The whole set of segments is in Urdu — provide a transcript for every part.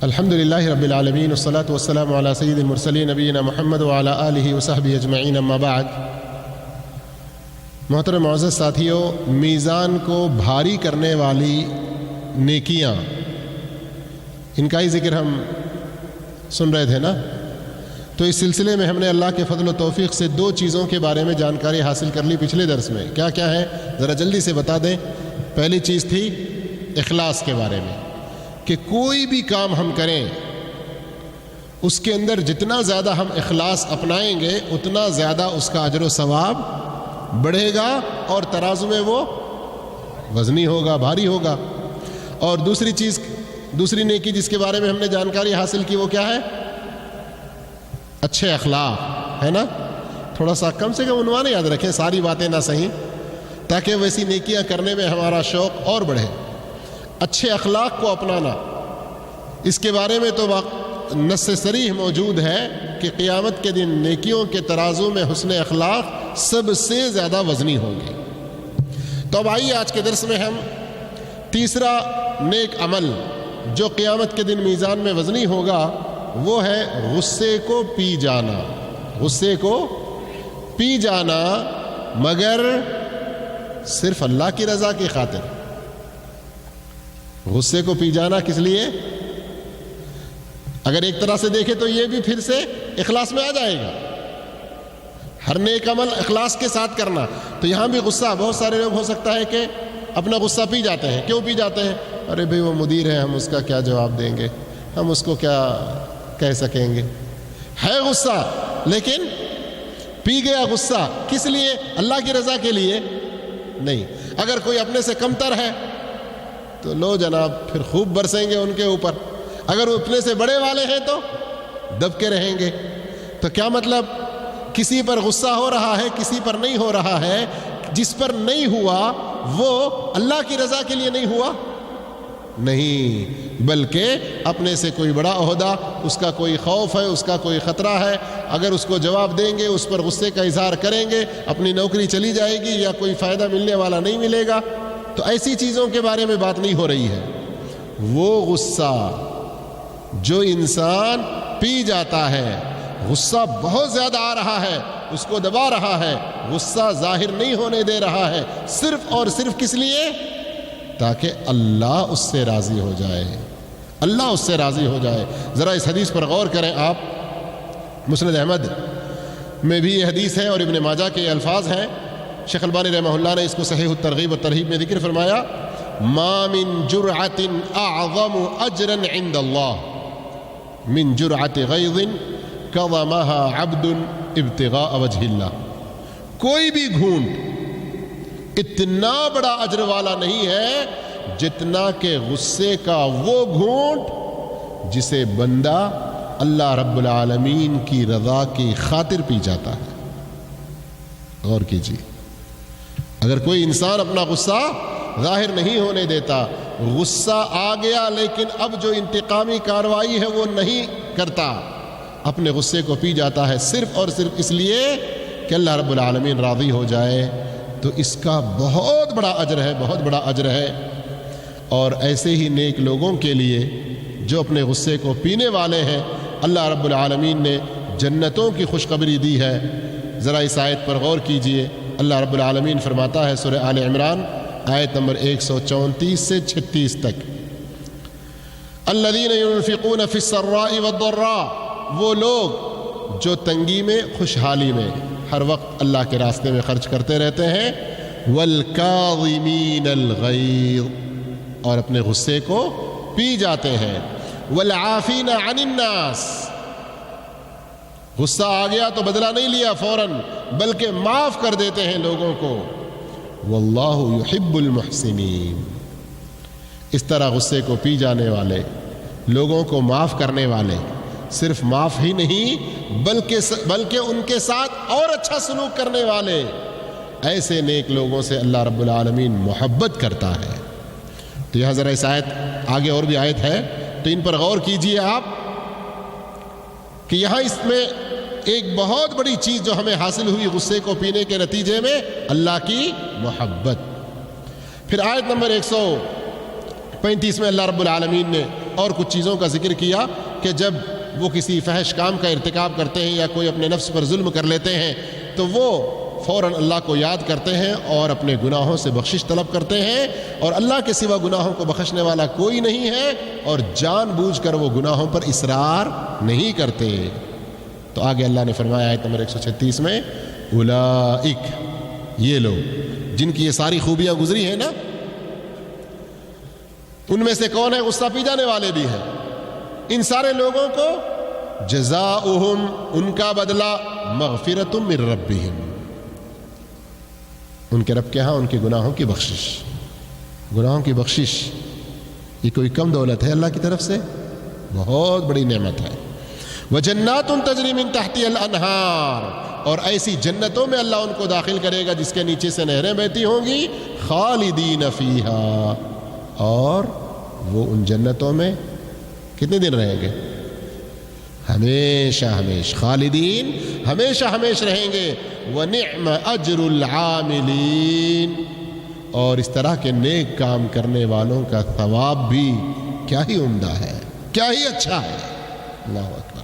الحمد للہ رب العالمین والصلاة والسلام علی سید المرسلین نبینا محمد وعلی آلہ وصحبہ اجمعین، اما بعد۔ محترم معزز ساتھیوں، میزان کو بھاری کرنے والی نیکیاں، ان کا ہی ذکر ہم سن رہے تھے نا، تو اس سلسلے میں ہم نے اللہ کے فضل و توفیق سے دو چیزوں کے بارے میں جانکاری حاصل کر لی پچھلے درس میں۔ کیا کیا ہے ذرا جلدی سے بتا دیں۔ پہلی چیز تھی اخلاص کے بارے میں، کہ کوئی بھی کام ہم کریں اس کے اندر جتنا زیادہ ہم اخلاص اپنائیں گے اتنا زیادہ اس کا اجر و ثواب بڑھے گا اور ترازو میں وہ وزنی ہوگا، بھاری ہوگا۔ اور دوسری چیز، دوسری نیکی جس کے بارے میں ہم نے جانکاری حاصل کی، وہ کیا ہے؟ اچھے اخلاق، ہے نا؟ تھوڑا سا کم سے کم عنوان یاد رکھیں، ساری باتیں نہ صحیح، تاکہ ویسی نیکیاں کرنے میں ہمارا شوق اور بڑھے۔ اچھے اخلاق کو اپنانا، اس کے بارے میں تو نص صریح موجود ہے کہ قیامت کے دن نیکیوں کے ترازو میں حسن اخلاق سب سے زیادہ وزنی ہوں گے۔ تو اب آئیے آج کے درس میں ہم تیسرا نیک عمل جو قیامت کے دن میزان میں وزنی ہوگا وہ ہے غصے کو پی جانا۔ غصے کو پی جانا، مگر صرف اللہ کی رضا کی خاطر۔ غصے کو پی جانا کس لیے؟ اگر ایک طرح سے دیکھیں تو یہ بھی پھر سے اخلاص میں آ جائے گا، ہر نیک عمل اخلاص کے ساتھ کرنا۔ تو یہاں بھی غصہ، بہت سارے لوگ ہو سکتا ہے کہ اپنا غصہ پی جاتے ہیں۔ کیوں پی جاتے ہیں؟ ارے بھئی وہ مدیر ہے، ہم اس کا کیا جواب دیں گے، ہم اس کو کیا کہہ سکیں گے۔ ہے غصہ، لیکن پی گیا غصہ کس لیے؟ اللہ کی رضا کے لیے نہیں۔ اگر کوئی اپنے سے کمتر ہے تو لو جناب، پھر خوب برسیں گے ان کے اوپر۔ اگر وہ اپنے سے بڑے والے ہیں تو دب کے رہیں گے۔ تو کیا مطلب؟ کسی پر غصہ ہو رہا ہے، کسی پر نہیں ہو رہا ہے۔ جس پر نہیں ہوا وہ اللہ کی رضا کے لیے نہیں ہوا نہیں، بلکہ اپنے سے کوئی بڑا عہدہ، اس کا کوئی خوف ہے، اس کا کوئی خطرہ ہے، اگر اس کو جواب دیں گے، اس پر غصے کا اظہار کریں گے، اپنی نوکری چلی جائے گی یا کوئی فائدہ ملنے والا نہیں ملے گا۔ تو ایسی چیزوں کے بارے میں بات نہیں ہو رہی ہے۔ وہ غصہ جو انسان پی جاتا ہے، غصہ بہت زیادہ آ رہا ہے، اس کو دبا رہا ہے، غصہ ظاہر نہیں ہونے دے رہا ہے، صرف اور صرف کس لیے؟ تاکہ اللہ اس سے راضی ہو جائے، اللہ اس سے راضی ہو جائے۔ ذرا اس حدیث پر غور کریں آپ۔ مسند احمد میں بھی یہ حدیث ہے اور ابن ماجہ کے یہ الفاظ ہیں۔ شیخ البانی رحمہ اللہ نے اس کو صحیح الترغیب والترہیب میں ذکر فرمایا، ما من جرعۃ اعظم اجرا عند اللہ من جرعۃ غیظ کظمها عبد ابتغاء وجہ اللہ۔ کوئی بھی گھونٹ اتنا بڑا اجر والا نہیں ہے جتنا کہ غصے کا وہ گھونٹ جسے بندہ اللہ رب العالمین کی رضا کی خاطر پی جاتا ہے۔ غور کیجیے، اگر کوئی انسان اپنا غصہ ظاہر نہیں ہونے دیتا، غصہ آ گیا لیکن اب جو انتقامی کارروائی ہے وہ نہیں کرتا، اپنے غصے کو پی جاتا ہے صرف اور صرف اس لیے کہ اللہ رب العالمین راضی ہو جائے، تو اس کا بہت بڑا اجر ہے، بہت بڑا اجر ہے۔ اور ایسے ہی نیک لوگوں کے لیے جو اپنے غصے کو پینے والے ہیں، اللہ رب العالمین نے جنتوں کی خوشخبری دی ہے۔ ذرا اس آیت پر غور کیجئے۔ اللہ رب العالمین فرماتا ہے سورہ آل عمران آیت نمبر 134 سے 36 تک، الذین ينفقون فی السراء والضراء، وہ لوگ جو تنگی میں، خوشحالی میں ہر وقت اللہ کے راستے میں خرچ کرتے رہتے ہیں، والکاظمین الغیظ، اور اپنے غصے کو پی جاتے ہیں، والعافین عن الناس، غصہ آ گیا تو بدلہ نہیں لیا فوراً، بلکہ معاف کر دیتے ہیں لوگوں کو، واللہ یحب المحسنین۔ اس طرح غصے کو پی جانے والے، لوگوں کو معاف کرنے والے، صرف معاف ہی نہیں بلکہ ان کے ساتھ اور اچھا سلوک کرنے والے، ایسے نیک لوگوں سے اللہ رب العالمین محبت کرتا ہے۔ تو یہاں ذرا اس آیت، آگے اور بھی آیت ہے تو ان پر غور کیجئے آپ، کہ یہاں اس میں ایک بہت بڑی چیز جو ہمیں حاصل ہوئی غصے کو پینے کے نتیجے میں، اللہ کی محبت۔ پھر آیت نمبر 135 میں اللہ رب العالمین نے اور کچھ چیزوں کا ذکر کیا کہ جب وہ کسی فحش کام کا ارتکاب کرتے ہیں یا کوئی اپنے نفس پر ظلم کر لیتے ہیں تو وہ فوراً اللہ کو یاد کرتے ہیں اور اپنے گناہوں سے بخشش طلب کرتے ہیں، اور اللہ کے سوا گناہوں کو بخشنے والا کوئی نہیں ہے، اور جان بوجھ کر وہ گناہوں پر اصرار نہیں کرتے۔ تو آگے اللہ نے فرمایا آیت نمبر 136 میں اولئک، یہ لوگ جن کی یہ ساری خوبیاں گزری ہیں نا، ان میں سے کون ہے؟ غصہ پی جانے والے بھی ہیں۔ ان سارے لوگوں کو جزاؤہم، ان کا بدلہ، مغفرۃ من ربہم، ان کے رب کے ہاں ان کے گناہوں کی بخشش۔ گناہوں کی بخشش یہ کوئی کم دولت ہے اللہ کی طرف سے، بہت بڑی نعمت ہے۔ وجنات تجری من تحتها الانہار، اور ایسی جنتوں میں اللہ ان کو داخل کرے گا جس کے نیچے سے نہریں بہتی ہوں گی، خالدین فیہا، اور وہ ان جنتوں میں کتنے دن رہیں گے؟ ہمیشہ ہمیشہ، خالدین ہمیشہ ہمیشہ رہیں گے۔ وَنِعْمَ أَجْرُ الْعَامِلِينَ، اور اس طرح کے نیک کام کرنے والوں کا ثواب بھی کیا ہی عمدہ ہے، کیا ہی اچھا ہے۔ اللہ اکبر۔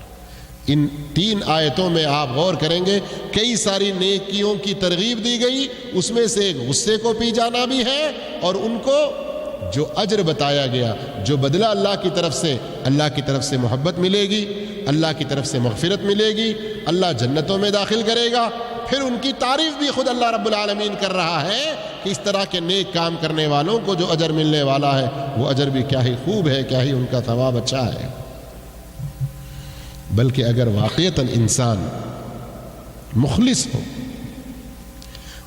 ان 3 آیتوں میں آپ غور کریں گے کئی ساری نیکیوں کی ترغیب دی گئی، اس میں سے غصے کو پی جانا بھی ہے، اور ان کو جو اجر بتایا گیا، جو بدلہ اللہ کی طرف سے محبت ملے گی، اللہ کی طرف سے مغفرت ملے گی، اللہ جنتوں میں داخل کرے گا۔ پھر ان کی تعریف بھی خود اللہ رب العالمین کر رہا ہے کہ اس طرح کے نیک کام کرنے والوں کو جو اجر ملنے والا ہے وہ اجر بھی کیا ہی خوب ہے، کیا ہی ان کا ثواب اچھا ہے۔ بلکہ اگر واقعتاً انسان مخلص ہو،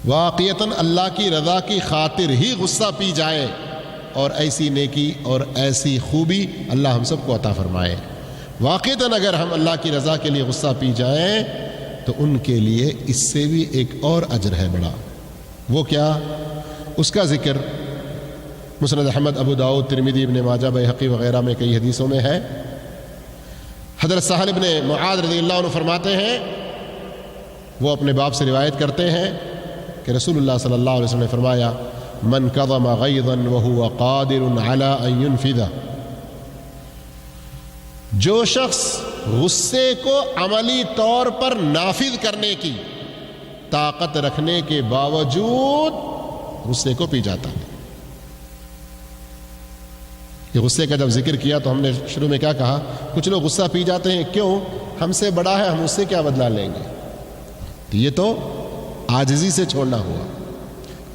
واقعتاً اللہ کی رضا کی خاطر ہی غصہ پی جائے، اور ایسی نیکی اور ایسی خوبی اللہ ہم سب کو عطا فرمائے، واقعتاً اگر ہم اللہ کی رضا کے لیے غصہ پی جائیں تو ان کے لیے اس سے بھی ایک اور اجر ہے بڑا۔ وہ کیا؟ اس کا ذکر مسند احمد، ابو داؤد، ترمذی، ابن ماجہ، بیہقی وغیرہ میں کئی حدیثوں میں ہے۔ حضرت سہل بن معاذ رضی اللہ عنہ فرماتے ہیں، وہ اپنے باپ سے روایت کرتے ہیں کہ رسول اللہ صلی اللہ علیہ وسلم نے فرمایا، من کظم غیظا وهو قادر على ان ينفذه، جو شخص غصے کو عملی طور پر نافذ کرنے کی طاقت رکھنے کے باوجود غصے کو پی جاتا ہے۔ یہ غصے کا جب ذکر کیا تو ہم نے شروع میں کیا کہا؟ کچھ لوگ غصہ پی جاتے ہیں، کیوں؟ ہم سے بڑا ہے، ہم اس سے کیا بدلہ لیں گے؟ تو یہ تو عاجزی سے چھوڑنا ہوا۔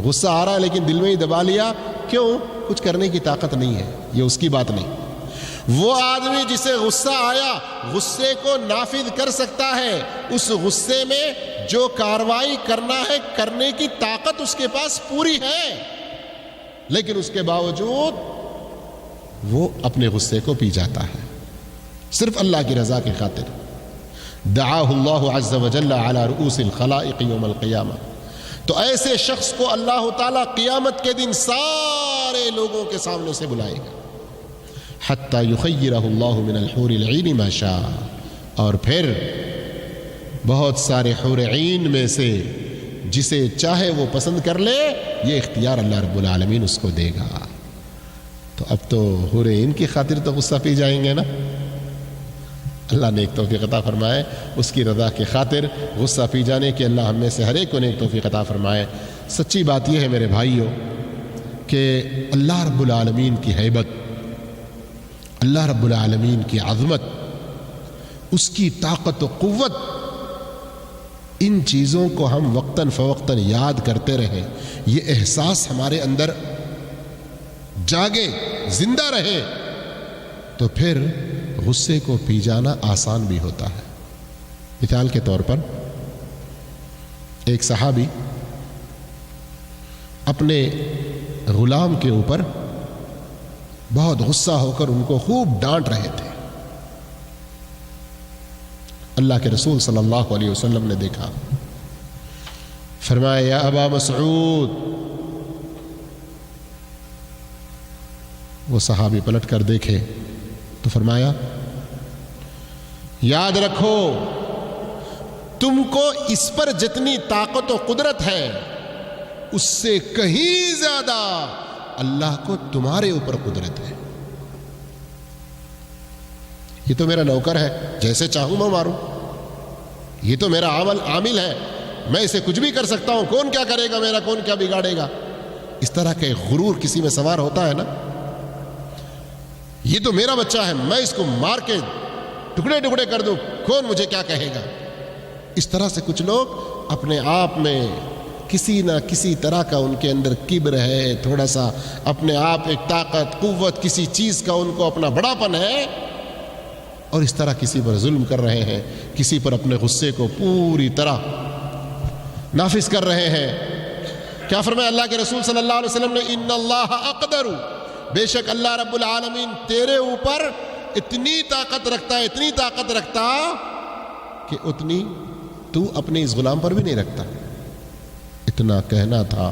غصہ آ رہا ہے لیکن دل میں ہی دبا لیا، کیوں؟ کچھ کرنے کی طاقت نہیں ہے، یہ اس کی بات نہیں۔ وہ آدمی جسے غصہ آیا غصے کو نافذ کر سکتا ہے، اس غصے میں جو کاروائی کرنا ہے کرنے کی طاقت اس کے پاس پوری ہے، لیکن اس کے باوجود وہ اپنے غصے کو پی جاتا ہے صرف اللہ کی رضا کی خاطر۔ دعاہ اللہ عز وجل علی رؤوس الخلائق یوم القیامہ، تو ایسے شخص کو اللہ تعالیٰ قیامت کے دن سارے لوگوں کے سامنے سے بلائے گا، حتی یخیرہ اللہ من الحور العین ما شاء، اور پھر بہت سارے حور عین میں سے جسے چاہے وہ پسند کر لے، یہ اختیار اللہ رب العالمین اس کو دے گا۔ تو اب تو حور عین کی خاطر تو غصہ پی جائیں گے نا، اللہ نے ایک توفیق عطا فرمائے اس کی رضا کی خاطر غصہ پی جانے کی، اللہ ہم میں سے ہر ایک کو نیک توفیق عطا فرمائے۔ سچی بات یہ ہے میرے بھائیوں کہ اللہ رب العالمین کی ہیبت، اللہ رب العالمین کی عظمت، اس کی طاقت و قوت، ان چیزوں کو ہم وقتاً فوقتاً یاد کرتے رہیں، یہ احساس ہمارے اندر جاگے، زندہ رہے، تو پھر غصے کو پی جانا آسان بھی ہوتا ہے۔ مثال کے طور پر ایک صحابی اپنے غلام کے اوپر بہت غصہ ہو کر ان کو خوب ڈانٹ رہے تھے۔ اللہ کے رسول صلی اللہ علیہ وسلم نے دیکھا، فرمایا یا ابا مسعود، وہ صحابی پلٹ کر دیکھے تو فرمایا یاد رکھو تم کو اس پر جتنی طاقت و قدرت ہے اس سے کہیں زیادہ اللہ کو تمہارے اوپر قدرت ہے۔ یہ تو میرا نوکر ہے، جیسے چاہوں میں ماروں، یہ تو میرا عامل ہے، میں اسے کچھ بھی کر سکتا ہوں، کون کیا کرے گا میرا، کون کیا بگاڑے گا. اس طرح کا غرور کسی میں سوار ہوتا ہے نا، یہ تو میرا بچہ ہے، میں اس کو مار کے ٹکڑے ٹکڑے کر دوں، کون مجھے کیا کہے گا. اس طرح سے کچھ لوگ اپنے آپ میں کسی نہ کسی طرح کا ان کے اندر کبر ہے، تھوڑا سا اپنے آپ ایک طاقت قوت کسی چیز کا ان کو اپنا بڑاپن ہے، اور اس طرح کسی پر ظلم کر رہے ہیں، کسی پر اپنے غصے کو پوری طرح نافذ کر رہے ہیں. کیا فرمایا اللہ کے رسول صلی اللہ علیہ وسلم نے، ان اللہ اقدر، بے شک اللہ رب العالمین تیرے اوپر اتنی طاقت رکھتا کہ اتنی تو اپنے اس غلام پر بھی نہیں رکھتا. اتنا کہنا تھا.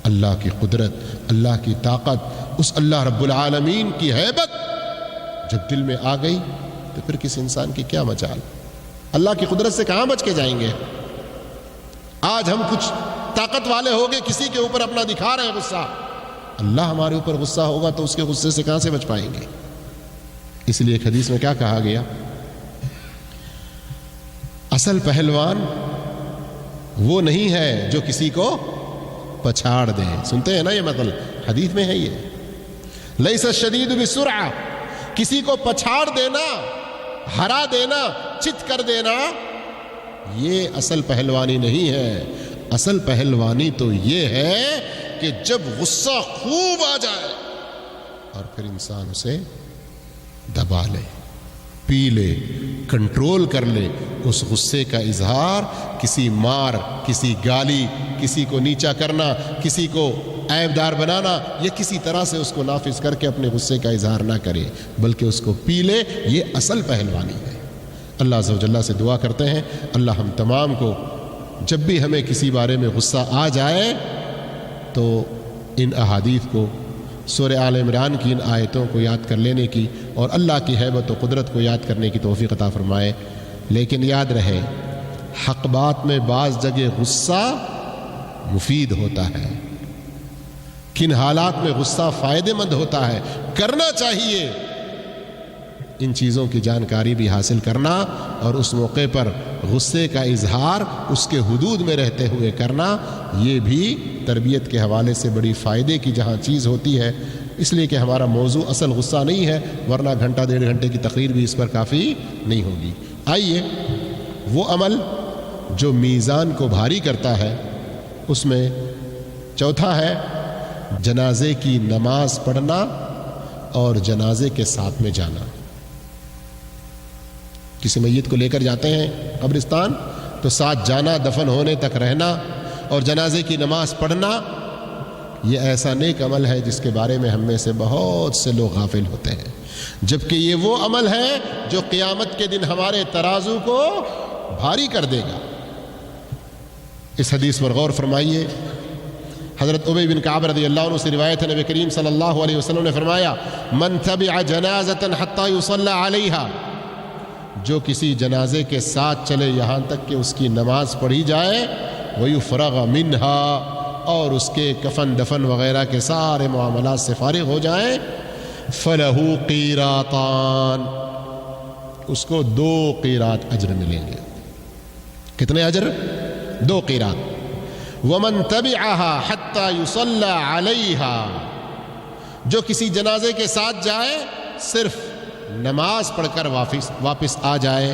اللہ کی قدرت، اللہ کی طاقت، اس اللہ رب العالمین کی ہیبت جب دل میں آ گئی تو پھر کس انسان کی کیا مجال. اللہ کی قدرت سے کہاں بچ کے جائیں گے. آج ہم کچھ طاقت والے ہو گئے، کسی کے اوپر اپنا دکھا رہے ہیں غصہ، اللہ ہمارے اوپر غصہ ہوگا تو اس کے غصے سے کہاں سے بچ پائیں گے. اس لیے ایک حدیث میں کیا کہا گیا، اصل پہلوان وہ نہیں ہے جو کسی کو پچھاڑ دے. سنتے ہیں نا یہ مطلب حدیث میں ہے، یہ لیس الشدید بسرعہ، کسی کو پچھاڑ دینا، ہرا دینا، چت کر دینا، یہ اصل پہلوانی نہیں ہے. اصل پہلوانی تو یہ ہے کہ جب غصہ خوب آ جائے اور پھر انسان اسے دبا لے، پی لے، کنٹرول کر لے. اس غصے کا اظہار کسی مار، کسی گالی، کسی کو نیچا کرنا، کسی کو عیبدار بنانا، یا کسی طرح سے اس کو نافذ کر کے اپنے غصے کا اظہار نہ کرے، بلکہ اس کو پی لے. یہ اصل پہلوانی ہے. اللہ عز و جل سے دعا کرتے ہیں اللہ ہم تمام کو جب بھی ہمیں کسی بارے میں غصہ آ جائے تو ان احادیث کو، سورہ آل عمران کی ان آیتوں کو یاد کر لینے کی اور اللہ کی ہیبت و قدرت کو یاد کرنے کی توفیق عطا فرمائے. لیکن یاد رہے، حق بات میں بعض جگہ غصہ مفید ہوتا ہے، کن حالات میں غصہ فائدہ مند ہوتا ہے، کرنا چاہیے. ان چیزوں کی جانکاری بھی حاصل کرنا اور اس موقع پر غصے کا اظہار اس کے حدود میں رہتے ہوئے کرنا، یہ بھی تربیت کے حوالے سے بڑی فائدے کی جہاں چیز ہوتی ہے. اس لیے کہ ہمارا موضوع اصل غصہ نہیں ہے، ورنہ گھنٹہ ڈیڑھ گھنٹے کی تقریر بھی اس پر کافی نہیں ہوگی. آئیے، وہ عمل جو میزان کو بھاری کرتا ہے اس میں چوتھا ہے جنازے کی نماز پڑھنا اور جنازے کے ساتھ میں جانا. کسی میت کو لے کر جاتے ہیں قبرستان تو ساتھ جانا، دفن ہونے تک رہنا اور جنازے کی نماز پڑھنا، یہ ایسا نیک عمل ہے جس کے بارے میں ہم میں سے بہت سے لوگ غافل ہوتے ہیں، جبکہ یہ وہ عمل ہے جو قیامت کے دن ہمارے ترازو کو بھاری کر دے گا. اس حدیث پر غور فرمائیے. حضرت ابی بن کعب رضی اللہ عنہ سے روایت ہے، نبی کریم صلی اللہ علیہ وسلم نے فرمایا، من تبع جنازة حتى يصلى عليها، جو کسی جنازے کے ساتھ چلے یہاں تک کہ اس کی نماز پڑھی جائے، وَيُفْرَغَ مِنْهَا، اور اس کے کفن دفن وغیرہ کے سارے معاملات سے فارغ ہو جائیں، فَلَهُ قِيرَاطَانِ، اس کو 2 قیرات اجر ملیں گے. کتنے اجر؟ 2 قیرات. وَمَن تَبِعَهَا حَتَّى يُصَلَّى عَلَيْهَا، جو کسی جنازے کے ساتھ جائے صرف نماز پڑھ کر واپس آ جائے،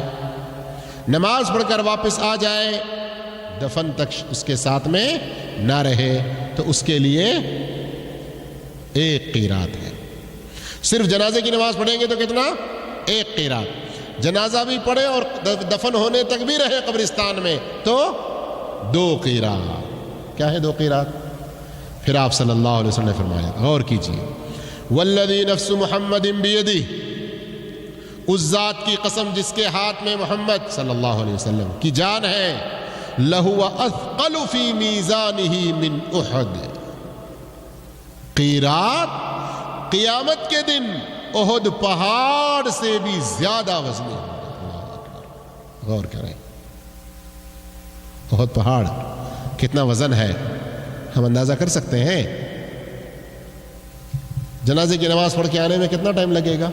نماز پڑھ کر واپس آ جائے، دفن تک اس کے ساتھ میں نہ رہے، تو اس کے لیے 1 قیرات ہے. صرف جنازے کی نماز پڑھیں گے تو کتنا؟ 1 قیرات. جنازہ بھی پڑھے اور دفن ہونے تک بھی رہے قبرستان میں تو 2 قیرات. کیا ہے 2 قیرات؟ پھر آپ صلی اللہ علیہ وسلم نے فرمایا، غور کیجیے، والذی نفس محمد بیدہ، اس ذات کی قسم جس کے ہاتھ میں محمد صلی اللہ علیہ وسلم کی جان ہے، لہو اثقل فی میزانہ من احد، قیرات قیامت کے دن احد پہاڑ سے بھی زیادہ وزنی ہوگا. غور کریں، احد پہاڑ کتنا وزن ہے ہم اندازہ کر سکتے ہیں. جنازے کی نماز پڑھ کے آنے میں کتنا ٹائم لگے گا؟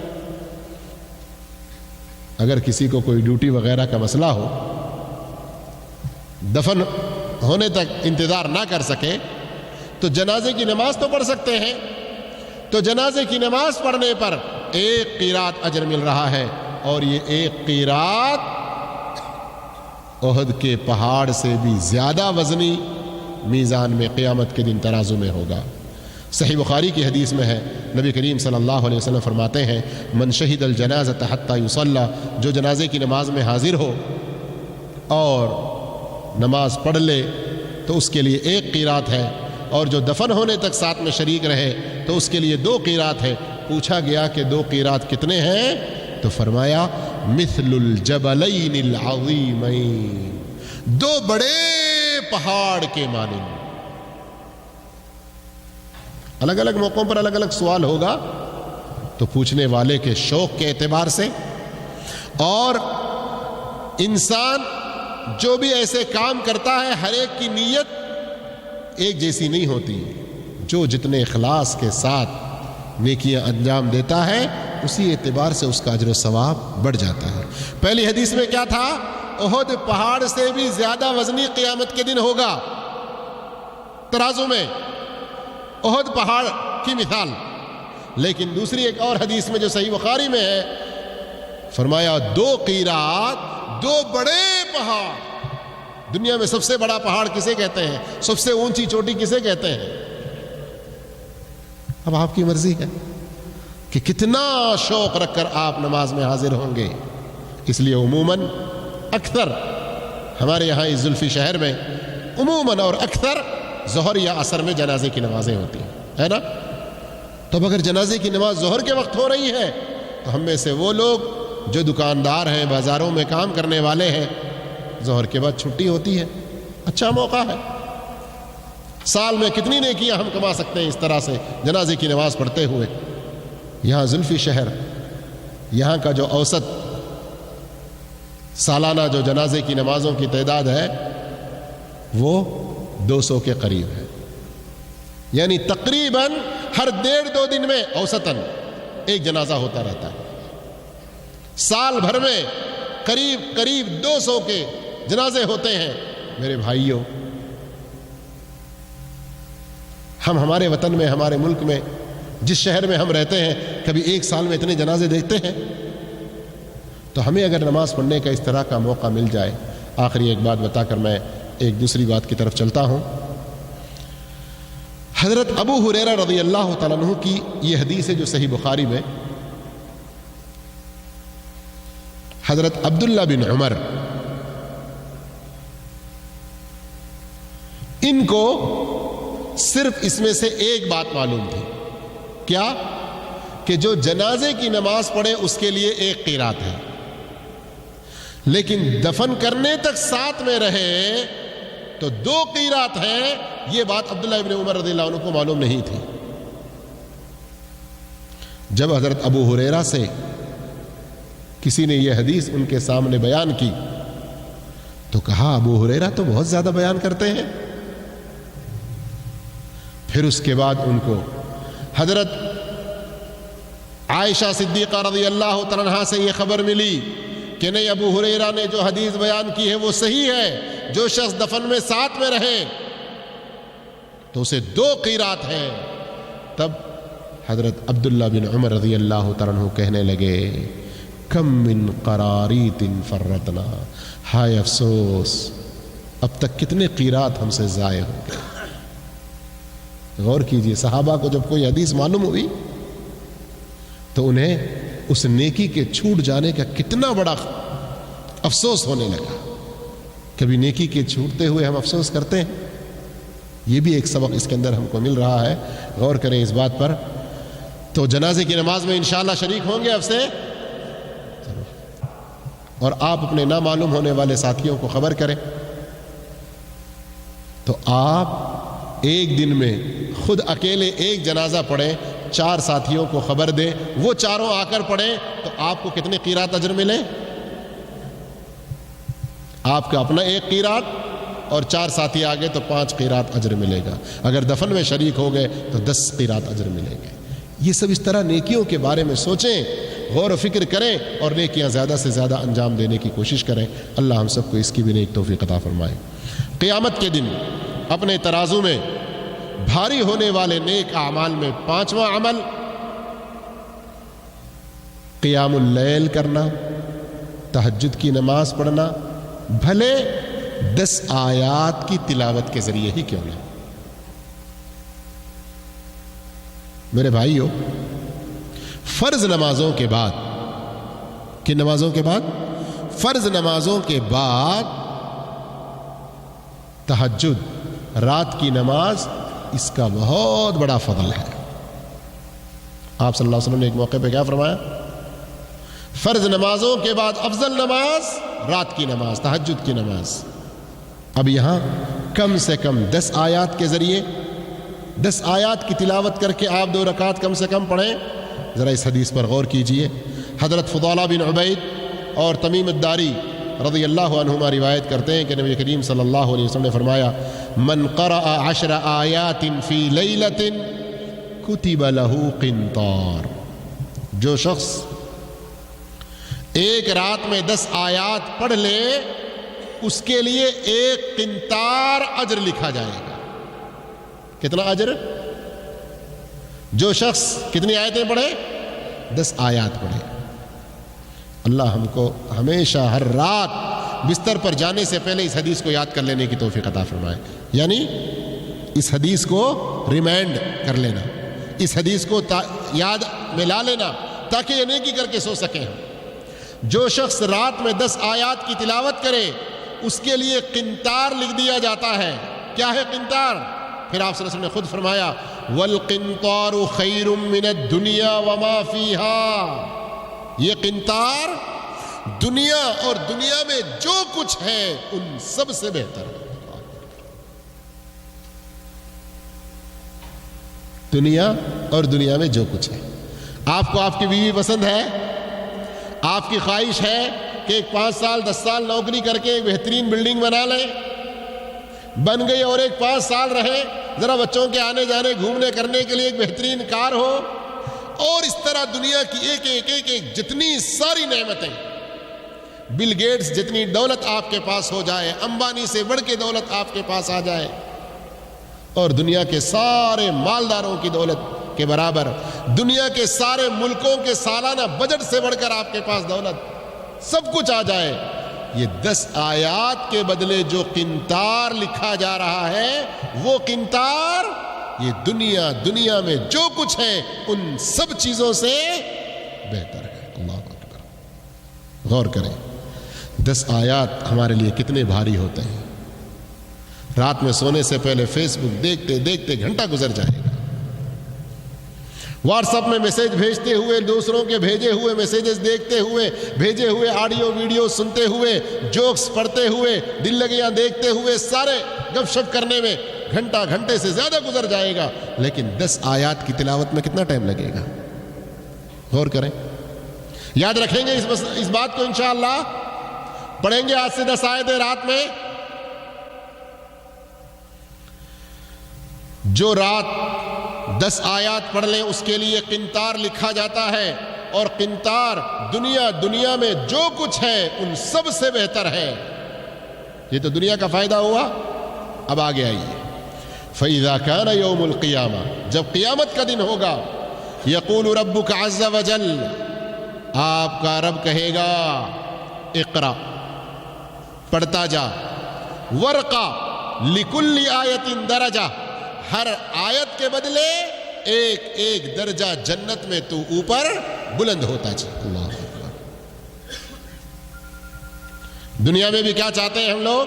اگر کسی کو کوئی ڈیوٹی وغیرہ کا مسئلہ ہو، دفن ہونے تک انتظار نہ کر سکے تو جنازے کی نماز تو پڑھ سکتے ہیں. تو جنازے کی نماز پڑھنے پر 1 قیرات اجر مل رہا ہے، اور یہ 1 قیرات احد کے پہاڑ سے بھی زیادہ وزنی میزان میں قیامت کے دن ترازو میں ہوگا. صحیح بخاری کی حدیث میں ہے، نبی کریم صلی اللہ علیہ وسلم فرماتے ہیں، من شہد الجنازۃ حتی یصلی، جو جنازے کی نماز میں حاضر ہو اور نماز پڑھ لے تو اس کے لیے 1 قیرات ہے، اور جو دفن ہونے تک ساتھ میں شریک رہے تو اس کے لیے 2 قیرات ہے. پوچھا گیا کہ 2 قیرات کتنے ہیں؟ تو فرمایا مثل الجبلین العظیمین، 2 بڑے پہاڑ کے مانند. الگ الگ موقعوں پر الگ الگ سوال ہوگا، تو پوچھنے والے کے شوق کے اعتبار سے، اور انسان جو بھی ایسے کام کرتا ہے ہر ایک کی نیت ایک جیسی نہیں ہوتی. جو جتنے اخلاص کے ساتھ نیکیاں انجام دیتا ہے اسی اعتبار سے اس کا اجر و ثواب بڑھ جاتا ہے. پہلی حدیث میں کیا تھا؟ احد پہاڑ سے بھی زیادہ وزنی قیامت کے دن ہوگا ترازو میں، احد پہاڑ کی مثال. لیکن دوسری ایک اور حدیث میں جو صحیح بخاری میں ہے، فرمایا 2 قیرات، 2 بڑے پہاڑ. دنیا میں سب سے بڑا پہاڑ کسے کہتے ہیں؟ سب سے اونچی چوٹی کسے کہتے ہیں؟ اب آپ کی مرضی ہے کہ کتنا شوق رکھ کر آپ نماز میں حاضر ہوں گے. اس لیے عموماً اکثر ہمارے یہاں اس زلفی شہر میں عموماً اور اکثر ظہر یا عصر میں جنازے کی نمازیں ہوتی ہیں، ہے نا؟ تو اب اگر جنازے کی نماز ظہر کے وقت ہو رہی ہے تو ہم میں سے وہ لوگ جو دکاندار ہیں، بازاروں میں کام کرنے والے ہیں، ظہر کے بعد چھٹی ہوتی ہے، اچھا موقع ہے. سال میں کتنی نیکیاں ہم کما سکتے ہیں اس طرح سے جنازے کی نماز پڑھتے ہوئے. یہاں زلفی شہر، یہاں کا جو اوسط سالانہ جو جنازے کی نمازوں کی تعداد ہے وہ 200 کے قریب ہے. یعنی تقریباً ہر 1.5-2 دن میں اوسطاً ایک جنازہ ہوتا رہتا ہے. سال بھر میں قریب 200 کے جنازے ہوتے ہیں. میرے بھائیوں، ہم ہمارے وطن میں، ہمارے ملک میں، جس شہر میں ہم رہتے ہیں، کبھی ایک سال میں اتنے جنازے دیکھتے ہیں؟ تو ہمیں اگر نماز پڑھنے کا اس طرح کا موقع مل جائے. آخری ایک بات بتا کر میں ایک دوسری بات کی طرف چلتا ہوں. حضرت ابو ہریرہ رضی اللہ تعالیٰ عنہ کی یہ حدیث ہے جو صحیح بخاری میں، حضرت عبداللہ بن عمر ان کو صرف اس میں سے ایک بات معلوم تھی. کیا؟ کہ جو جنازے کی نماز پڑھے اس کے لیے 1 قیرات ہے، لیکن دفن کرنے تک ساتھ میں رہے تو 2 قیرات ہیں. یہ بات عبداللہ ابن عمر رضی اللہ عنہ کو معلوم نہیں تھی. جب حضرت ابو ہریرہ سے کسی نے یہ حدیث ان کے سامنے بیان کی تو کہا ابو ہریرہ تو بہت زیادہ بیان کرتے ہیں. پھر اس کے بعد ان کو حضرت عائشہ صدیقہ رضی اللہ تعالیٰ عنہا سے یہ خبر ملی کہ نہیں، ابو ہریرہ نے جو حدیث بیان کی ہے وہ صحیح ہے. جو شخص دفن میں ساتھ میں رہے تو اسے 2 قیرات ہیں. تب حضرت عبداللہ بن عمر رضی اللہ تعالیٰ عنہ کہنے لگے کم من قراریت فرتنا، ہائے افسوس، اب تک کتنے قیرات ہم سے ضائع ہو گئے. غور کیجئے، صحابہ کو جب کوئی حدیث معلوم ہوئی تو انہیں اس نیکی کے چھوٹ جانے کا کتنا بڑا افسوس ہونے لگا. کبھی نیکی کے چھوٹتے ہوئے ہم افسوس کرتے ہیں؟ یہ بھی ایک سبق اس کے اندر ہم کو مل رہا ہے. غور کریں اس بات پر. تو جنازے کی نماز میں انشاءاللہ شریک ہوں گے اب سے، اور آپ اپنے نامعلوم ہونے والے ساتھیوں کو خبر کریں. تو آپ ایک دن میں خود اکیلے ایک جنازہ پڑھیں، 4 ساتھیوں کو خبر دیں، وہ چاروں آ کر پڑھیں، تو آپ کو کتنے قیرات اجر ملے؟ آپ کا اپنا 1 قیرات اور 4 ساتھی آگے تو 5 قیرات اجر ملے گا. اگر دفن میں شریک ہو گئے تو 10 قیرات اجر ملیں گے. یہ سب اس طرح نیکیوں کے بارے میں سوچیں غور و فکر کریں اور نیکیاں زیادہ سے زیادہ انجام دینے کی کوشش کریں. اللہ ہم سب کو اس کی بھی نیک توفیق عطا فرمائے. قیامت کے دن اپنے ترازو میں بھاری ہونے والے نیک اعمال میں 5واں عمل قیام اللیل کرنا، تہجد کی نماز پڑھنا، بھلے 10 آیات کی تلاوت کے ذریعے ہی کیوں نہ. میرے بھائیو، فرض نمازوں کے بعد، کن نمازوں کے بعد؟ فرض نمازوں کے بعد تہجد، رات کی نماز، اس کا بہت بڑا فضل ہے. آپ صلی اللہ علیہ وسلم نے ایک موقع پہ کیا فرمایا؟ فرض نمازوں کے بعد افضل نماز رات کی نماز، تہجد کی نماز. اب یہاں کم سے کم 10 آیات کے ذریعے 10 آیات کی تلاوت کر کے آپ 2 رکعت کم سے کم پڑھیں. ذرا اس حدیث پر غور کیجئے. حضرت فضالہ بن عبید اور تمیم الداری رضی اللہ عنہما روایت کرتے ہیں کہ نبی کریم صلی اللہ علیہ وسلم نے فرمایا: من قرأ 10 آیات فی لیلۃ کتب لہ قنطار. جو شخص ایک رات میں 10 آیات پڑھ لے اس کے لیے 1 قنطار اجر لکھا جائے گا. کتنا اجر؟ جو شخص کتنی آیتیں پڑھے؟ 10 آیات پڑھے. اللہ ہم کو ہمیشہ ہر رات بستر پر جانے سے پہلے اس حدیث کو یاد کر لینے کی توفیق عطا فرمائے. یعنی اس حدیث کو ریمائنڈ کر لینا، اس حدیث کو یاد میں لا لینا تاکہ یہ نیکی کر کے سو سکیں. جو شخص رات میں 10 آیات کی تلاوت کرے اس کے لیے قنطار لکھ دیا جاتا ہے. کیا ہے قنطار؟ پھر آپ صلی اللہ علیہ وسلم نے خود فرمایا: وَالْقِنْطَارُ خَيْرٌ مِّنَ الدُّنْيَا وَمَا فِيهَا. یہ قنطار دنیا اور دنیا میں جو کچھ ہے ان سب سے بہتر ہے. دنیا اور دنیا میں جو کچھ ہے. آپ کو آپ کی بیوی پسند ہے؟ آپ کی خواہش ہے کہ ایک 5 سال 10 سال نوکری کر کے ایک بہترین بلڈنگ بنا لیں، بن گئی، اور ایک 5 سال رہے، ذرا بچوں کے آنے جانے گھومنے کرنے کے لیے ایک بہترین کار ہو، اور اس طرح دنیا کی ایک جتنی ساری نعمتیں، بل گیٹس جتنی دولت آپ کے پاس ہو جائے، امبانی سے بڑھ کے دولت آپ کے پاس آ جائے، اور دنیا کے سارے مالداروں کی دولت کے برابر، دنیا کے سارے ملکوں کے سالانہ بجٹ سے بڑھ کر آپ کے پاس دولت، سب کچھ آ جائے. یہ 10 آیات کے بدلے جو قنطار لکھا جا رہا ہے وہ قنطار یہ دنیا میں جو کچھ ہے ان سب چیزوں سے بہتر ہے. اللہ اکبر. غور کریں 10 آیات ہمارے لیے کتنے بھاری ہوتے ہیں. رات میں سونے سے پہلے فیس بک دیکھتے دیکھتے گھنٹہ گزر جائے گا، واٹس ایپ میں میسج بھیجتے ہوئے، دوسروں کے بھیجے ہوئے میسیجز دیکھتے ہوئے، بھیجے ہوئے آڈیو ویڈیو سنتے ہوئے، جوکس پڑھتے ہوئے، دل لگیاں دیکھتے ہوئے، سارے گپ شپ کرنے میں گھنٹے سے زیادہ گزر جائے گا. لیکن 10 آیات کی تلاوت میں کتنا ٹائم لگے گا؟ غور کریں. یاد رکھیں گے اس بات کو انشاءاللہ. پڑھیں گے آج سے 10 آیتیں رات میں. جو رات 10 آیات پڑھ لیں اس کے لیے قنطار لکھا جاتا ہے، اور قنطار دنیا میں جو کچھ ہے ان سب سے بہتر ہے. یہ تو دنیا کا فائدہ ہوا. اب آگے آئیے. فَإِذَا كَانَ يَوْمُ الْقِيَامَةِ، جب قیامت کا دن ہوگا، يَقُولُ رَبُّكَ عَزَّ وَجَلَّ، آپ کا رب کہے گا اقرا، پڑھتا جا، ورقا لِكُلِّ آیَةٍ درجہ، ہر آیت کے بدلے ایک درجہ جنت میں تو اوپر بلند ہوتا جا. اللہ اکبر. دنیا میں بھی کیا چاہتے ہیں ہم لوگ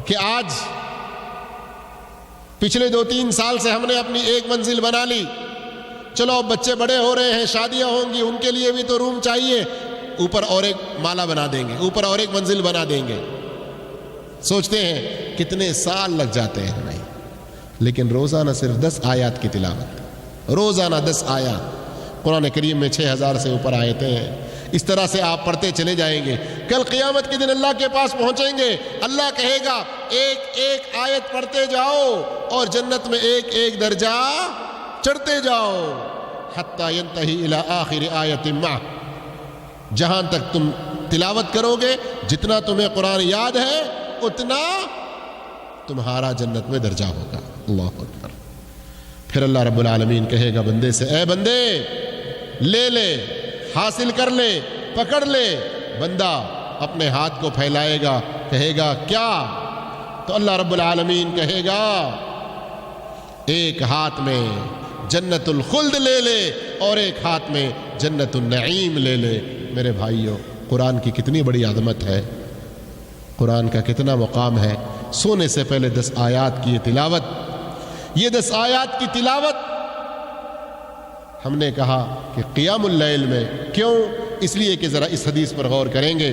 کہ آج پچھلے 2-3 سال سے ہم نے اپنی ایک منزل بنا لی، چلو اب بچے بڑے ہو رہے ہیں، شادیاں ہوں گی، ان کے لیے بھی تو روم چاہیے، اوپر اور ایک مالا بنا دیں گے، اوپر اور ایک منزل بنا دیں گے. سوچتے ہیں کتنے سال لگ جاتے ہیں ہمیں. لیکن روزانہ صرف 10 آیات کی تلاوت، روزانہ 10 آیات. قرآن کریم میں 6000 سے اوپر آیتیں ہیں. اس طرح سے آپ پڑھتے چلے جائیں گے. کل قیامت کے دن اللہ کے پاس پہنچیں گے، اللہ کہے گا ایک آیت پڑھتے جاؤ اور جنت میں ایک درجہ چڑھتے جاؤ. حتی ینتہی الی آخر آیت معہ، جہاں تک تم تلاوت کرو گے جتنا تمہیں قرآن یاد ہے اتنا تمہارا جنت میں درجہ ہوگا۔ اللہ اکبر۔ پھر اللہ رب العالمین کہے گا بندے سے، اے بندے لے لے، حاصل کر لے، پکڑ لے۔ بندہ اپنے ہاتھ کو پھیلائے گا، کہے گا کیا؟ تو اللہ رب العالمین کہے گا ایک ہاتھ میں جنت الخلد لے لے اور ایک ہاتھ میں جنت النعیم لے لے۔ میرے بھائیوں، قرآن کی کتنی بڑی عظمت ہے، قرآن کا کتنا مقام ہے۔ سونے سے پہلے 10 آیات کی یہ تلاوت، یہ 10 آیات کی تلاوت ہم نے کہا کہ قیام اللیل میں کیوں؟ اس لیے کہ ذرا اس حدیث پر غور کریں گے۔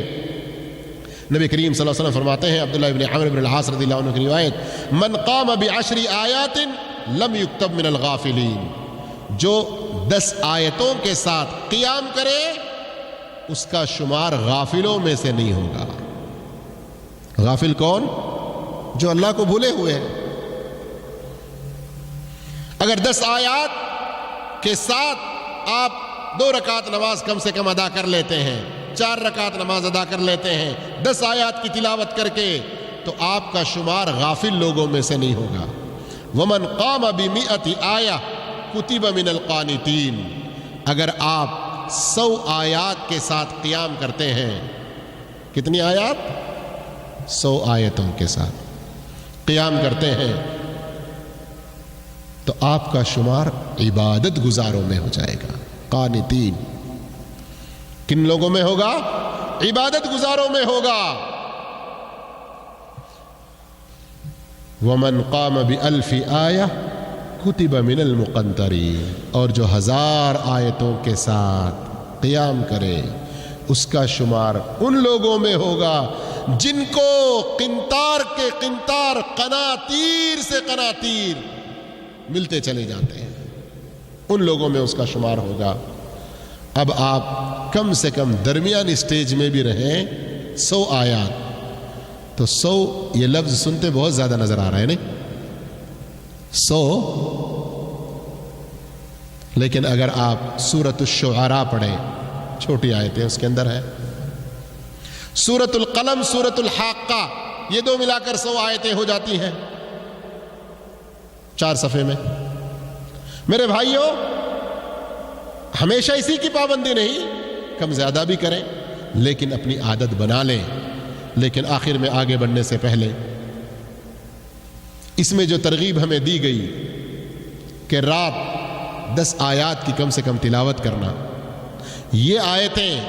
نبی کریم صلی اللہ علیہ وسلم فرماتے ہیں، عبداللہ ابن عمرو بن العاص رضی اللہ عنہ کی روایت، من قام ب10 آیات لم یکتب من الغافلین، جو 10 آیتوں کے ساتھ قیام کرے اس کا شمار غافلوں میں سے نہیں ہوگا۔ غافل کون؟ جو اللہ کو بھولے ہوئے ہیں۔ اگر 10 آیات کے ساتھ آپ 2 رکعت نماز کم سے کم ادا کر لیتے ہیں، 4 رکعت نماز ادا کر لیتے ہیں 10 آیات کی تلاوت کر کے، تو آپ کا شمار غافل لوگوں میں سے نہیں ہوگا۔ ومن قام ب100 آیہ کتب من القانتین، اگر آپ 100 آیات کے ساتھ قیام کرتے ہیں، کتنی آیات؟ 100 آیتوں کے ساتھ قیام کرتے ہیں تو آپ کا شمار عبادت گزاروں میں ہو جائے گا۔ قانتین کن لوگوں میں ہوگا؟ عبادت گزاروں میں ہوگا۔ ومن قام ب1000 آیہ کتب من المقنطرین، اور جو 1000 آیتوں کے ساتھ قیام کرے اس کا شمار ان لوگوں میں ہوگا جن کو قنطار کے قنطار، قناطیر سے قناطیر ملتے چلے جاتے ہیں، ان لوگوں میں اس کا شمار ہوگا۔ اب آپ کم سے کم درمیان اسٹیج میں بھی رہیں، 100 آیات، تو 100 یہ لفظ سنتے بہت زیادہ نظر آ رہا ہے نہیں؟ 100، لیکن اگر آپ سورۃ الشعراء پڑھیں، چھوٹی آیتیں اس کے اندر ہے، سورۃ القلم، سورۃ الحاقہ، یہ 2 ملا کر 100 آیتیں ہو جاتی ہیں 4 صفحے میں۔ میرے بھائیوں، ہمیشہ اسی کی پابندی نہیں، کم زیادہ بھی کریں، لیکن اپنی عادت بنا لیں۔ لیکن آخر میں آگے بڑھنے سے پہلے اس میں جو ترغیب ہمیں دی گئی کہ رات 10 آیات کی کم سے کم تلاوت کرنا، یہ آیتیں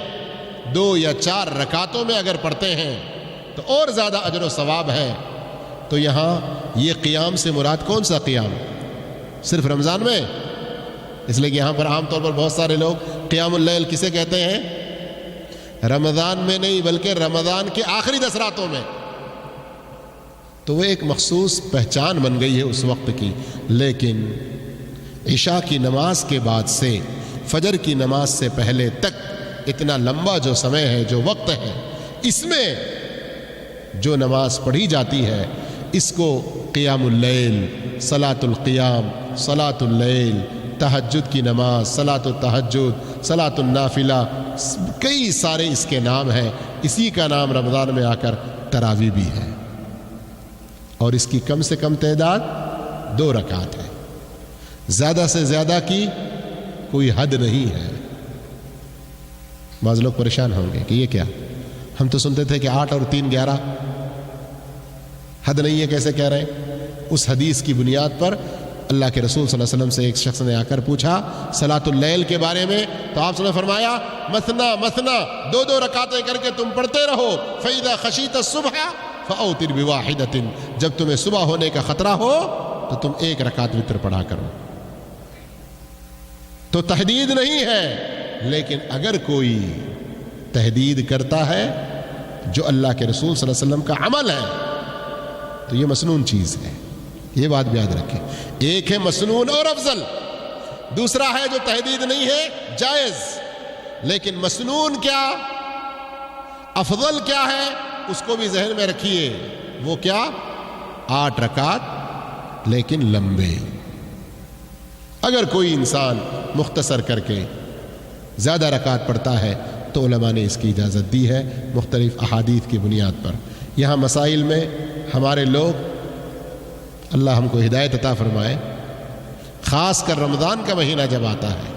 2 یا 4 رکعتوں میں اگر پڑھتے ہیں تو اور زیادہ اجر و ثواب ہے۔ تو یہاں یہ قیام سے مراد کون سا قیام؟ صرف رمضان میں؟ اس لیے کہ یہاں پر عام طور پر بہت سارے لوگ قیام اللیل کسے کہتے ہیں؟ رمضان میں نہیں بلکہ رمضان کے آخری 10 راتوں میں، تو وہ ایک مخصوص پہچان بن گئی ہے اس وقت کی۔ لیکن عشاء کی نماز کے بعد سے فجر کی نماز سے پہلے تک اتنا لمبا جو سمے ہے، جو وقت ہے، اس میں جو نماز پڑھی جاتی ہے اس کو قیام اللیل، صلاۃ القیام، صلاۃ اللیل، تہجد کی نماز، صلاۃ التہجد، صلاۃ النافلہ، کئی سارے اس کے نام ہیں۔ اسی کا نام رمضان میں آ کر تراویح بھی ہے، اور اس کی کم سے کم تعداد 2 رکعت ہے، زیادہ سے زیادہ کی کوئی حد نہیں ہے۔ بعض لوگ پریشان ہوں گے کہ یہ کیا، ہم تو سنتے تھے کہ 8 اور 3 11، حد نہیں ہے کیسے کہہ رہے ہیں؟ اس حدیث کی بنیاد پر اللہ کے رسول صلی اللہ علیہ وسلم سے ایک شخص نے آ کر پوچھا صلاۃ اللیل کے بارے میں، تو آپ نے فرمایا مثنا مثنا، 2 رکعتیں کر کے تم پڑھتے رہو، فَإِذَا خَشِيتَ الصُّبْحَ فَأَوْتِرْ بِوَاحِدَةٍ، جب تمہیں صبح ہونے کا خطرہ ہو تو تم 1 رکعت وتر پڑھا کرو۔ تو تحدید نہیں ہے، لیکن اگر کوئی تحدید کرتا ہے جو اللہ کے رسول صلی اللہ علیہ وسلم کا عمل ہے تو یہ مسنون چیز ہے، یہ بات بھی یاد رکھیں۔ ایک ہے مسنون اور افضل، دوسرا ہے جو تحدید نہیں ہے، جائز۔ لیکن مسنون کیا، افضل کیا ہے، اس کو بھی ذہن میں رکھیے۔ وہ کیا؟ 8 رکعت لیکن لمبے، اگر کوئی انسان مختصر کر کے زیادہ رکعت پڑھتا ہے تو علماء نے اس کی اجازت دی ہے مختلف احادیث کی بنیاد پر۔ یہاں مسائل میں ہمارے لوگ، اللہ ہم کو ہدایت عطا فرمائے، خاص کر رمضان کا مہینہ جب آتا ہے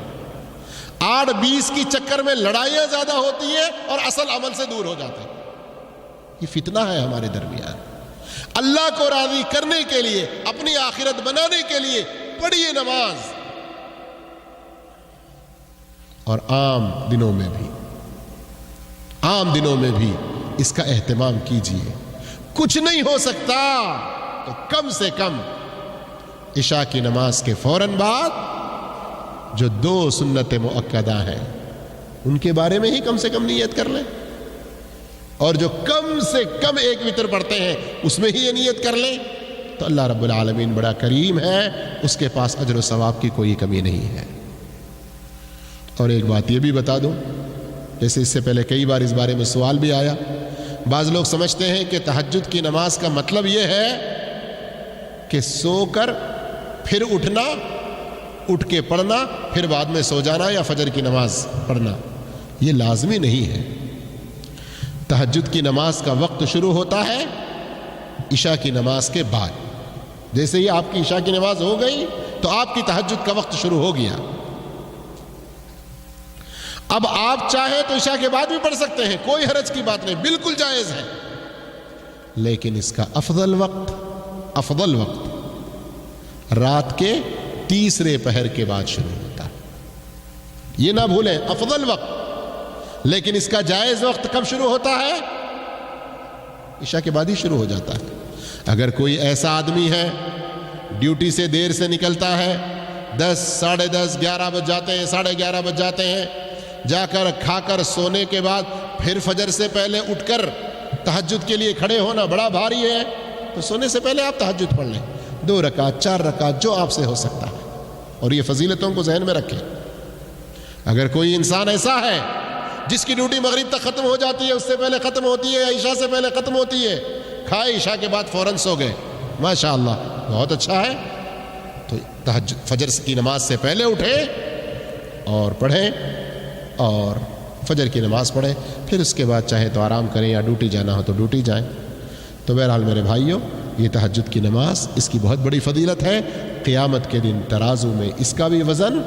8-20 کی چکر میں لڑائیاں زیادہ ہوتی ہیں اور اصل عمل سے دور ہو جاتے ہیں۔ یہ فتنہ ہے ہمارے درمیان۔ اللہ کو راضی کرنے کے لیے، اپنی آخرت بنانے کے لیے پڑھیے نماز، اور عام دنوں میں بھی اس کا اہتمام کیجیے۔ کچھ نہیں ہو سکتا تو کم سے کم عشاء کی نماز کے فوراً بعد جو 2 سنت مؤکدہ ہیں ان کے بارے میں ہی کم سے کم نیت کر لیں، اور جو کم سے کم 1 وتر پڑھتے ہیں اس میں ہی یہ نیت کر لیں، تو اللہ رب العالمین بڑا کریم ہے، اس کے پاس اجر و ثواب کی کوئی کمی نہیں ہے۔ اور ایک بات یہ بھی بتا دوں، جیسے اس سے پہلے کئی بار اس بارے میں سوال بھی آیا، بعض لوگ سمجھتے ہیں کہ تہجد کی نماز کا مطلب یہ ہے کہ سو کر پھر اٹھنا، اٹھ کے پڑھنا، پھر بعد میں سو جانا یا فجر کی نماز پڑھنا۔ یہ لازمی نہیں ہے۔ تہجد کی نماز کا وقت شروع ہوتا ہے عشاء کی نماز کے بعد۔ جیسے ہی آپ کی عشاء کی نماز ہو گئی تو آپ کی تہجد کا وقت شروع ہو گیا۔ اب آپ چاہیں تو عشاء کے بعد بھی پڑھ سکتے ہیں، کوئی حرج کی بات نہیں، بالکل جائز ہے، لیکن اس کا افضل وقت رات کے 3 پہر کے بعد شروع ہوتا ہے۔ یہ نہ بھولیں، افضل وقت، لیکن اس کا جائز وقت کب شروع ہوتا ہے؟ عشاء کے بعد ہی شروع ہو جاتا ہے۔ اگر کوئی ایسا آدمی ہے ڈیوٹی سے دیر سے نکلتا ہے، 10 ساڑھے 10 11 بج جاتے ہیں، 11:30 بج جاتے ہیں، جا کر کھا کر سونے کے بعد پھر فجر سے پہلے اٹھ کر تہجد کے لیے کھڑے ہونا بڑا بھاری ہے، تو سونے سے پہلے آپ تہجد پڑھ لیں، 2 رکعت 4 رکعت جو آپ سے ہو سکتا ہے، اور یہ فضیلتوں کو ذہن میں رکھیں۔ اگر کوئی انسان ایسا ہے جس کی ڈیوٹی مغرب تک ختم ہو جاتی ہے، اس سے پہلے ختم ہوتی ہے یا عشاء سے پہلے ختم ہوتی ہے، کھائے عشاء کے بعد فوراً سو گئے، ماشاءاللہ بہت اچھا ہے، تو تہجد فجر کی نماز سے پہلے اٹھیں اور پڑھیں اور فجر کی نماز پڑھیں، پھر اس کے بعد چاہے تو آرام کریں یا ڈیوٹی جانا ہو تو ڈیوٹی جائیں۔ تو بہرحال میرے بھائیوں، یہ تہجد کی نماز، اس کی بہت بڑی فضیلت ہے، قیامت کے دن ترازو میں اس کا بھی وزن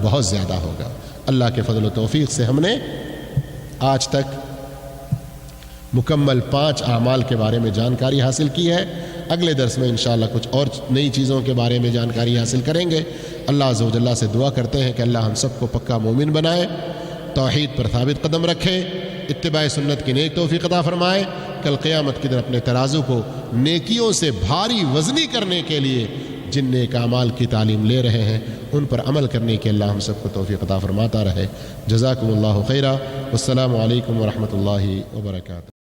بہت زیادہ ہوگا۔ اللہ کے فضل و توفیق سے ہم نے آج تک مکمل 5 اعمال کے بارے میں جانکاری حاصل کی ہے۔ اگلے درس میں انشاءاللہ کچھ اور نئی چیزوں کے بارے میں جانکاری حاصل کریں گے۔ اللہ عز و جل سے دعا کرتے ہیں کہ اللہ ہم سب کو پکا مومن بنائے، توحید پر ثابت قدم رکھے، اتباع سنت کی نیک توفیق عطا فرمائے، کل قیامت کے دن اپنے ترازو کو نیکیوں سے بھاری وزنی کرنے کے لیے جن نیک اعمال کی تعلیم لے رہے ہیں ان پر عمل کرنے کے اللہ ہم سب کو توفیق عطا فرماتا رہے۔ جزاکم اللہ خیرا، والسلام علیکم ورحمۃ اللہ وبرکاتہ۔